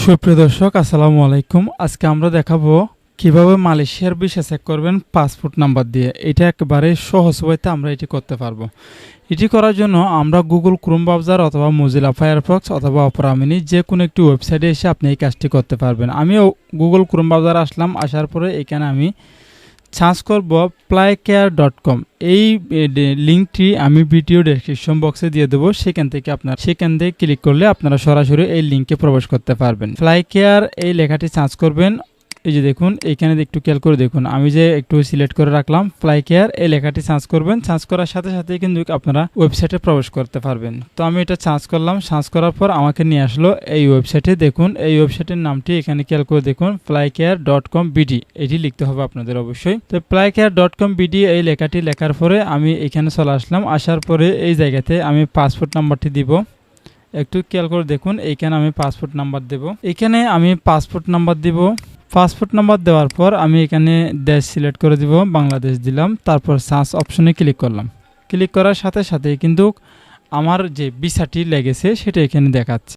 সুপ্রিয় দর্শক, আসসালামু আলাইকুম। আজকে আমরা দেখাবো কিভাবে মালয়েশিয়ার ভিসা চেক করবেন পাসপোর্ট নাম্বার দিয়ে। এটা একেবারে সহজ উপায়তে আমরা এটি করতে পারবো। এটি করার জন্য আমরা গুগল ক্রোম ব্রাউজার অথবা মোজিলা ফায়ারফক্স অথবা অপেরা মিনি যে কোনো একটি ওয়েবসাইটে এসে আপনি এই কাজটি করতে পারবেন। আমিও গুগল ক্রোম ব্রাউজার আসলাম, আসার পরে এখানে আমি সার্চ করব flycare.com। এই লিঙ্কটি আমি ভিডিও ডেসক্রিপশন বক্সে দিয়ে দেবো, সেখান থেকে ক্লিক করলে আপনারা সরাসরি এই লিঙ্কে প্রবেশ করতে পারবেন। ফ্লাইকেয়ার এই লেখাটি সার্চ করবেন। এই যে দেখুন, এইখানে একটু খেয়াল করে দেখুন, আমি যে একটু সিলেক্ট করে রাখলাম ফ্লাইকেয়ার এই লেখাটি সার্চ করবেন। সার্চ করার সাথে সাথে কিন্তু আপনারা ওয়েবসাইটে প্রবেশ করতে পারবেন। তো আমি এটা সার্চ করলাম, সার্চ করার পর আমাকে নিয়ে আসলো এই ওয়েবসাইটে। দেখুন এই ওয়েবসাইটের নামটি এখানে খেয়াল করে দেখুন, flycare.com BD এটি লিখতে হবে আপনাদের অবশ্যই। তো flycare.com BD এই লেখাটি লেখার পরে আমি এখানে চলে আসলাম। আসার পরে এই জায়গাতে আমি পাসপোর্ট নাম্বারটি দিব। একটু খেয়াল করে দেখুন, এইখানে আমি পাসপোর্ট নাম্বার দেব। এখানে আমি পাসপোর্ট নাম্বার দিব। পাসপোর্ট নাম্বার দেওয়ার পর আমি এখানে দেশ সিলেক্ট করে দিব, বাংলাদেশ দিলাম। তারপর সার্চ অপশনে ক্লিক করলাম। ক্লিক করার সাথে সাথে কিন্তু আমার যে ভিসাটি লেগেছে সেটা এখানে দেখাচ্ছে।